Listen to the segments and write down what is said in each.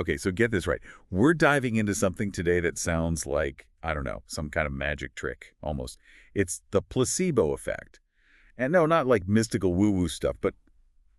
Okay, so get this right. We're diving into something today that sounds like, I don't know, some kind of magic trick, almost. It's the placebo effect. And no, not like mystical woo-woo stuff, but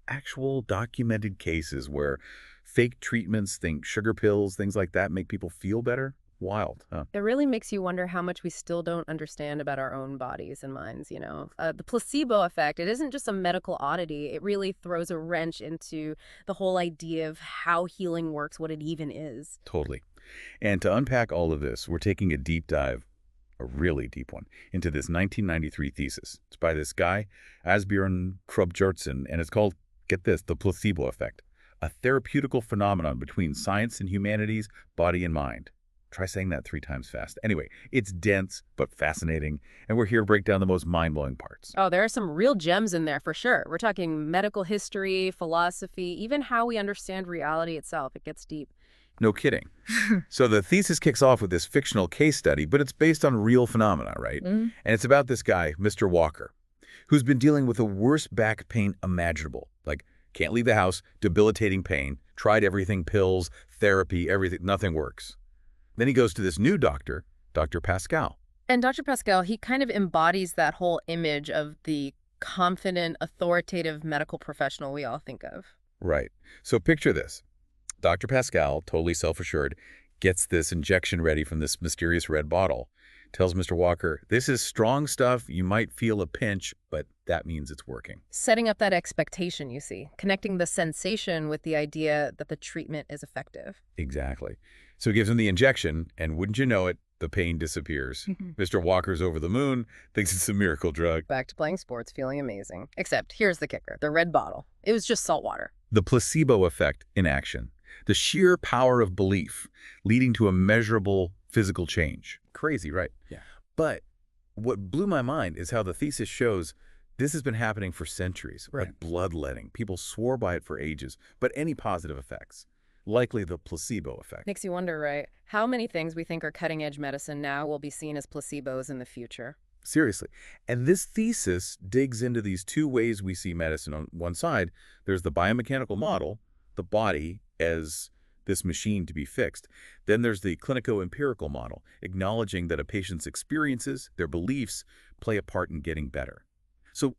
actual documented cases where fake treatments, think sugar pills, things like that, make people feel better. Wild, huh? It really makes you wonder how much we still don't understand about our own bodies and minds. The placebo effect, it isn't just a medical oddity. It really throws a wrench into the whole idea of how healing works, what it even is. Totally. And to unpack all of this, we're taking a deep dive, a really deep one, into this 1993 thesis. It's by this guy, Asbjørn Krubjertsen, and it's called, get this, the placebo effect, a therapeutical phenomenon between science and humanities, body and mind. Try saying that 3 times fast. Anyway, it's dense but fascinating, and we're here to break down the most mind-blowing parts. Oh, there are some real gems in there for sure. We're talking medical history, philosophy, even how we understand reality itself. It gets deep. No kidding. So the thesis kicks off with this fictional case study, but it's based on real phenomena, right? Mm. And it's about this guy, Mr. Walker, who's been dealing with the worst back pain imaginable. Like, can't leave the house, debilitating pain, tried everything, pills, therapy, everything, nothing works. Then he goes to this new doctor, Dr. Pascal. And Dr. Pascal, he kind of embodies that whole image of the confident, authoritative medical professional we all think of. Right. So picture this. Dr. Pascal, totally self-assured, gets this injection ready from this mysterious red bottle, tells Mr. Walker, this is strong stuff, you might feel a pinch, but that means it's working. Setting up that expectation, you see, connecting the sensation with the idea that the treatment is effective. Exactly. So he gives him the injection, and wouldn't you know it, the pain disappears. Mr. Walker's over the moon, thinks it's a miracle drug. Back to playing sports, feeling amazing. Except, here's the kicker, the red bottle. It was just salt water. The placebo effect in action. The sheer power of belief leading to a measurable physical change. Crazy, right? Yeah. But what blew my mind is how the thesis shows this has been happening for centuries, Right. like bloodletting. People swore by it for ages, but any positive effects, likely the placebo effect. Makes you wonder, right? How many things we think are cutting-edge medicine now will be seen as placebos in the future? Seriously. And this thesis digs into these 2 ways we see medicine. On one side, there's the biomechanical model, the body as this machine to be fixed. Then there's the clinico-empirical model, acknowledging that a patient's experiences, their beliefs, play a part in getting better. So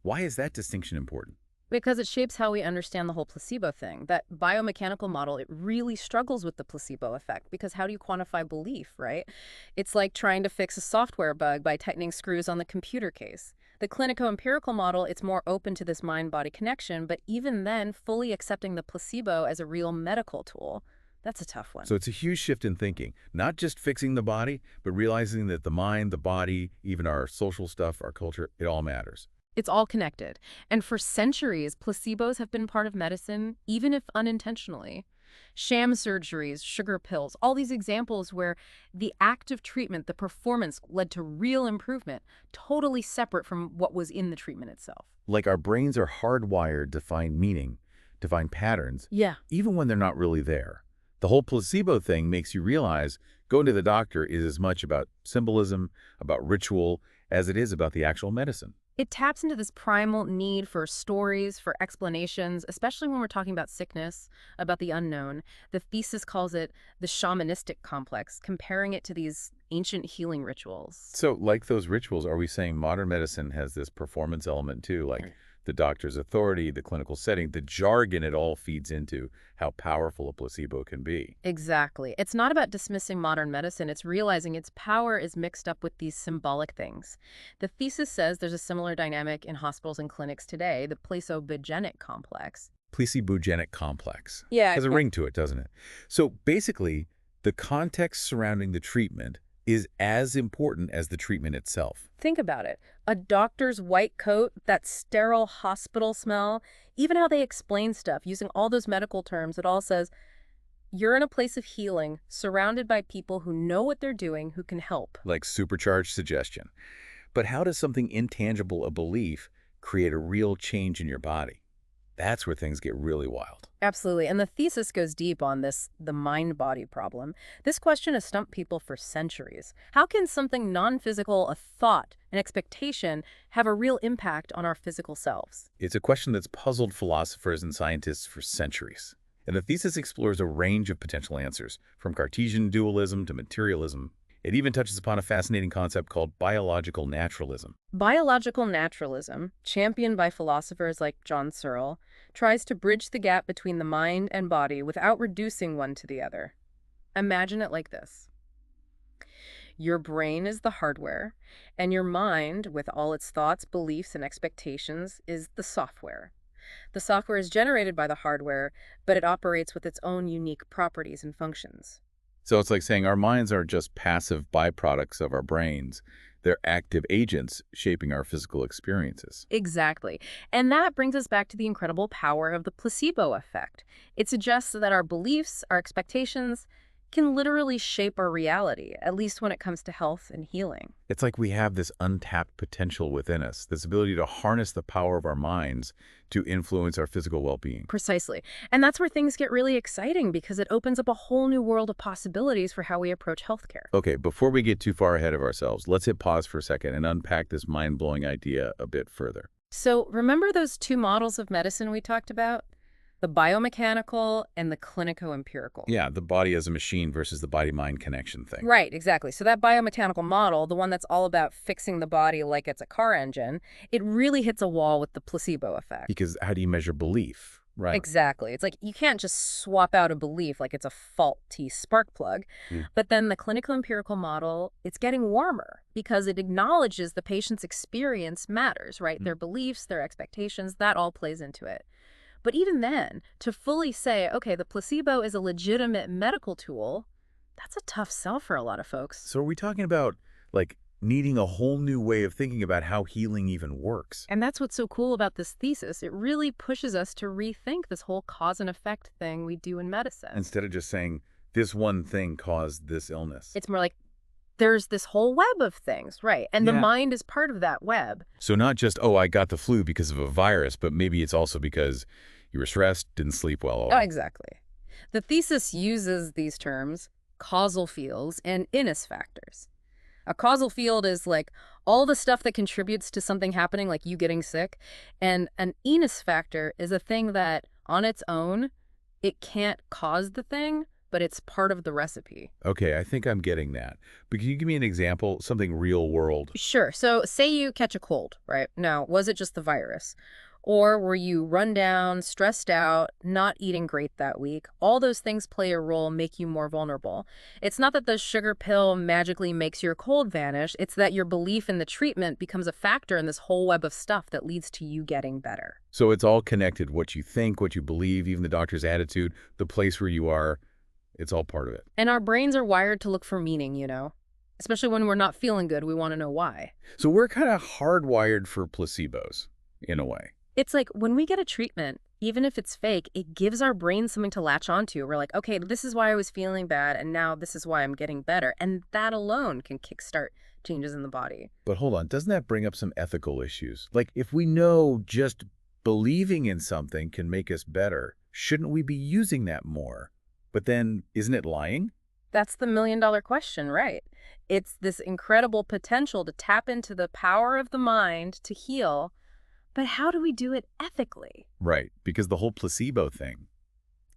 why is that distinction important? Because it shapes how we understand the whole placebo thing. That biomechanical model, it really struggles with the placebo effect because how do you quantify belief, right? It's like trying to fix a software bug by tightening screws on the computer case. The clinico-empirical model, it's more open to this mind-body connection, but even then, fully accepting the placebo as a real medical tool, that's a tough one. So it's a huge shift in thinking, not just fixing the body, but realizing that the mind, the body, even our social stuff, our culture, it all matters. It's all connected. And for centuries, placebos have been part of medicine, even if unintentionally. Sham surgeries, sugar pills, all these examples where the act of treatment, the performance, led to real improvement, totally separate from what was in the treatment itself. Like our brains are hardwired to find meaning, to find patterns, Yeah. even when they're not really there. The whole placebo thing makes you realize going to the doctor is as much about symbolism, about ritual, as it is about the actual medicine. It taps into this primal need for stories, for explanations, especially when we're talking about sickness, about the unknown. The thesis calls it the shamanistic complex, comparing it to these ancient healing rituals. So like those rituals, are we saying modern medicine has this performance element too, like the doctor's authority, the clinical setting, the jargon it all feeds into how powerful a placebo can be? Exactly. It's not about dismissing modern medicine. It's realizing its power is mixed up with these symbolic things. The thesis says there's a similar dynamic in hospitals and clinics today, the placebogenic complex. Placebogenic complex. Yeah. Has a ring to it, doesn't it? So basically, the context surrounding the treatment is as important as the treatment itself. Think about it. A doctor's white coat, that sterile hospital smell, even how they explain stuff using all those medical terms, it all says, you're in a place of healing, surrounded by people who know what they're doing, who can help. Like supercharged suggestion. But how does something intangible, a belief, create a real change in your body? That's where things get really wild. Absolutely. And the thesis goes deep on this, the mind-body problem. This question has stumped people for centuries. How can something non-physical, a thought, an expectation, have a real impact on our physical selves? It's a question that's puzzled philosophers and scientists for centuries. And the thesis explores a range of potential answers, from Cartesian dualism to materialism. It even touches upon a fascinating concept called biological naturalism. Biological naturalism, championed by philosophers like John Searle, tries to bridge the gap between the mind and body without reducing one to the other. Imagine it like this. Your brain is the hardware, and your mind, with all its thoughts, beliefs, and expectations, is the software. The software is generated by the hardware, but it operates with its own unique properties and functions. So it's like saying our minds aren't just passive byproducts of our brains. They're active agents shaping our physical experiences. Exactly. And that brings us back to the incredible power of the placebo effect. It suggests that our beliefs, our expectations, can literally shape our reality, at least when it comes to health and healing. It's like we have this untapped potential within us, this ability to harness the power of our minds to influence our physical well-being. Precisely. And that's where things get really exciting because it opens up a whole new world of possibilities for how we approach healthcare. Okay, before we get too far ahead of ourselves, let's hit pause for a second and unpack this mind-blowing idea a bit further. So remember those two models of medicine we talked about? The biomechanical and the clinico-empirical. Yeah, the body as a machine versus the body-mind connection thing. Right, exactly. So that biomechanical model, the one that's all about fixing the body like it's a car engine, it really hits a wall with the placebo effect. Because how do you measure belief, right? Exactly. It's like you can't just swap out a belief like it's a faulty spark plug. But then the clinical empirical model, it's getting warmer because it acknowledges the patient's experience matters, right? Their beliefs, their expectations, that all plays into it. But even then, to fully say, okay, the placebo is a legitimate medical tool, that's a tough sell for a lot of folks. So are we talking about, like, needing a whole new way of thinking about how healing even works? And that's what's so cool about this thesis. It really pushes us to rethink this whole cause and effect thing we do in medicine. Instead of just saying, this one thing caused this illness. It's more like, there's this whole web of things, right? And the mind is part of that web. So not just, oh, I got the flu because of a virus, but maybe it's also because you were stressed, didn't sleep well. Oh, exactly. The thesis uses these terms, causal fields and inus factors. A causal field is like all the stuff that contributes to something happening, like you getting sick. And an inus factor is a thing that, on its own, it can't cause the thing, but it's part of the recipe. Okay, I think I'm getting that. But can you give me an example, something real world? Sure. So say you catch a cold, right? Now, was it just the virus? Or were you run down, stressed out, not eating great that week? All those things play a role, make you more vulnerable. It's not that the sugar pill magically makes your cold vanish. It's that your belief in the treatment becomes a factor in this whole web of stuff that leads to you getting better. So it's all connected. What you think, what you believe, even the doctor's attitude, the place where you are, it's all part of it. And our brains are wired to look for meaning, you know? Especially when we're not feeling good, we want to know why. So we're kind of hardwired for placebos, in a way. It's like when we get a treatment, even if it's fake, it gives our brain something to latch onto. We're like, okay, this is why I was feeling bad, and now this is why I'm getting better. And that alone can kickstart changes in the body. But hold on, doesn't that bring up some ethical issues? Like, if we know just believing in something can make us better, shouldn't we be using that more? But then, isn't it lying? That's the million-dollar question, right? It's this incredible potential to tap into the power of the mind to heal. But how do we do it ethically? Right, because the whole placebo thing,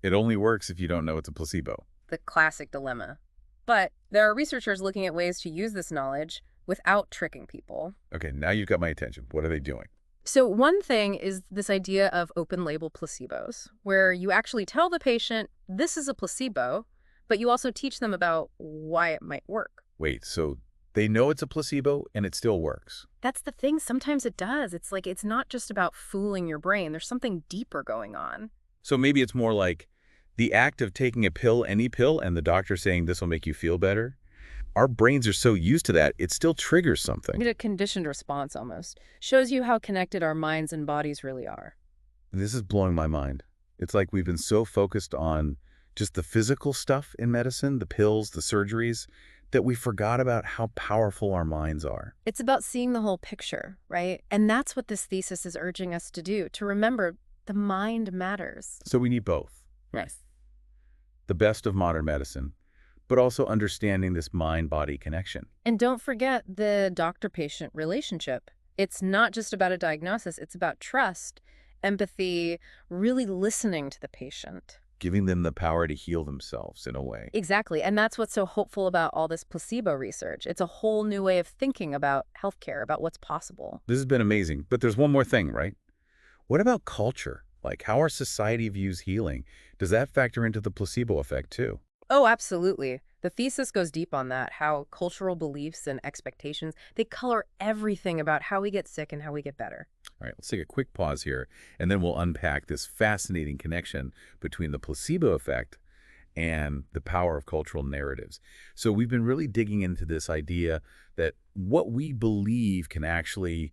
it only works if you don't know it's a placebo. The classic dilemma. But there are researchers looking at ways to use this knowledge without tricking people. Okay, now you've got my attention. What are they doing? So one thing is this idea of open-label placebos, where you actually tell the patient, this is a placebo, but you also teach them about why it might work. Wait, so they know it's a placebo and it still works? That's the thing. Sometimes it does. It's like it's not just about fooling your brain. There's something deeper going on. So maybe it's more like the act of taking a pill, any pill, and the doctor saying this will make you feel better. Our brains are so used to that, it still triggers something. It's a conditioned response almost. Shows you how connected our minds and bodies really are. This is blowing my mind. It's like we've been so focused on just the physical stuff in medicine, the pills, the surgeries, that we forgot about how powerful our minds are. It's about seeing the whole picture, right? And that's what this thesis is urging us to do, to remember the mind matters. So we need both. Yes. The best of modern medicine, but also understanding this mind-body connection. And don't forget the doctor-patient relationship. It's not just about a diagnosis, it's about trust, empathy, really listening to the patient. giving them the power to heal themselves in a way. Exactly. And that's what's so hopeful about all this placebo research. It's a whole new way of thinking about healthcare, about what's possible. This has been amazing, but there's one more thing, right? What about culture? Like how our society views healing. Does that factor into the placebo effect too? Oh, absolutely. The thesis goes deep on that, how cultural beliefs and expectations, they color everything about how we get sick and how we get better. All right, let's take a quick pause here, and then we'll unpack this fascinating connection between the placebo effect and the power of cultural narratives. So we've been really digging into this idea that what we believe can actually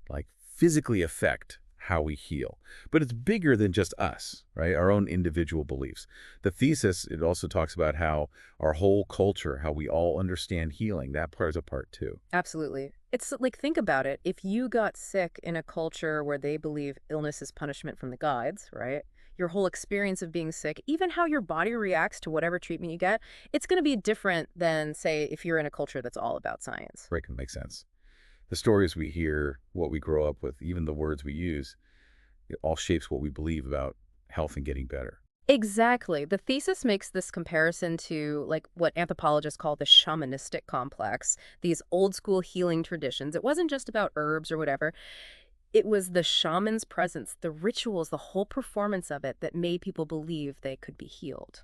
like physically affect how we heal. But it's bigger than just us, right? Our own individual beliefs. The thesis, it also talks about how our whole culture, how we all understand healing, that plays a part too. Absolutely. It's like, think about it. If you got sick in a culture where they believe illness is punishment from the gods, right? Your whole experience of being sick, even how your body reacts to whatever treatment you get, it's going to be different than, say, if you're in a culture that's all about science. Right, can make sense. The stories we hear, what we grow up with, even the words we use, it all shapes what we believe about health and getting better. Exactly. The thesis makes this comparison to like what anthropologists call the shamanistic complex, these old school healing traditions. It wasn't just about herbs or whatever. It was the shaman's presence, the rituals, the whole performance of it that made people believe they could be healed.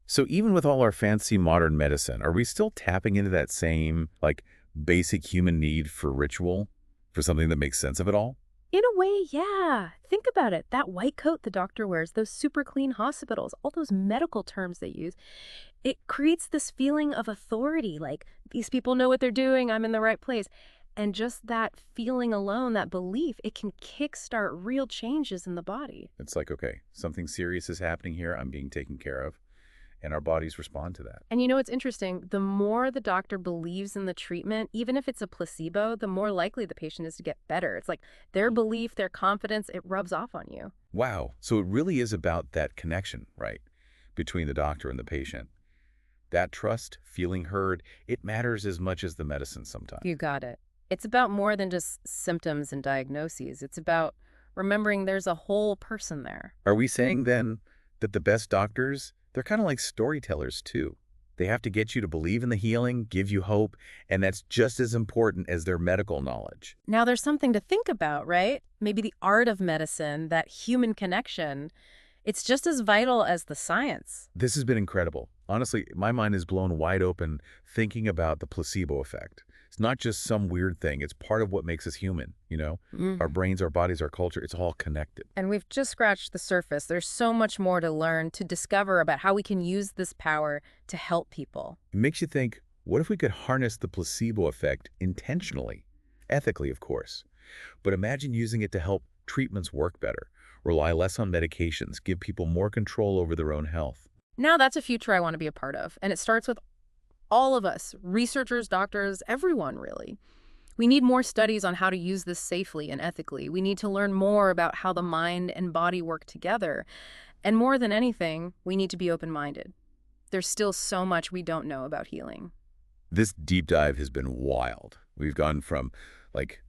So even with all our fancy modern medicine, are we still tapping into that same, like, basic human need for ritual, for something that makes sense of it all? In a way, yeah. Think about it. That white coat the doctor wears, those super clean hospitals, all those medical terms they use, it creates this feeling of authority, like these people know what they're doing, I'm in the right place. And just that feeling alone, that belief, it can kickstart real changes in the body. It's like, okay, something serious is happening here, I'm being taken care of, and our bodies respond to that. And you know what's interesting? The more the doctor believes in the treatment, even if it's a placebo, the more likely the patient is to get better. It's like their belief, their confidence, it rubs off on you. Wow, so it really is about that connection, right, between the doctor and the patient. That trust, feeling heard, it matters as much as the medicine sometimes. You got it. It's about more than just symptoms and diagnoses. It's about remembering there's a whole person there. Are we saying then that the best doctors, they're kind of like storytellers too? They have to get you to believe in the healing, give you hope, and that's just as important as their medical knowledge. Now there's something to think about, right? Maybe the art of medicine, that human connection, it's just as vital as the science. This has been incredible. Honestly, my mind is blown wide open thinking about the placebo effect. It's not just some weird thing. It's part of what makes us human, you know? Our brains, our bodies, our culture, it's all connected. And we've just scratched the surface. There's so much more to learn, to discover about how we can use this power to help people. It makes you think, what if we could harness the placebo effect intentionally? Ethically, of course. But imagine using it to help treatments work better, rely less on medications, give people more control over their own health. Now that's a future I want to be a part of. And it starts with all of us, researchers, doctors, everyone really. We need more studies on how to use this safely and ethically. We need to learn more about how the mind and body work together. And more than anything, we need to be open-minded. There's still so much we don't know about healing. This deep dive has been wild. We've gone from, like,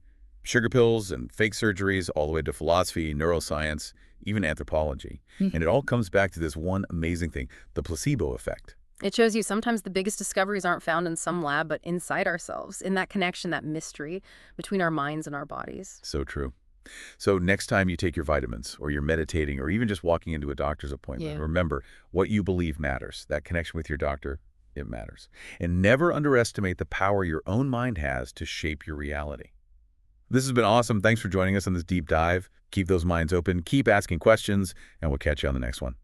sugar pills and fake surgeries all the way to philosophy, neuroscience, even anthropology. And it all comes back to this one amazing thing, the placebo effect. It shows you sometimes the biggest discoveries aren't found in some lab, but inside ourselves, in that connection, that mystery between our minds and our bodies. So true. So next time you take your vitamins or you're meditating or even just walking into a doctor's appointment, remember what you believe matters. That connection with your doctor, it matters. And never underestimate the power your own mind has to shape your reality. This has been awesome. Thanks for joining us on this deep dive. Keep those minds open, keep asking questions, and we'll catch you on the next one.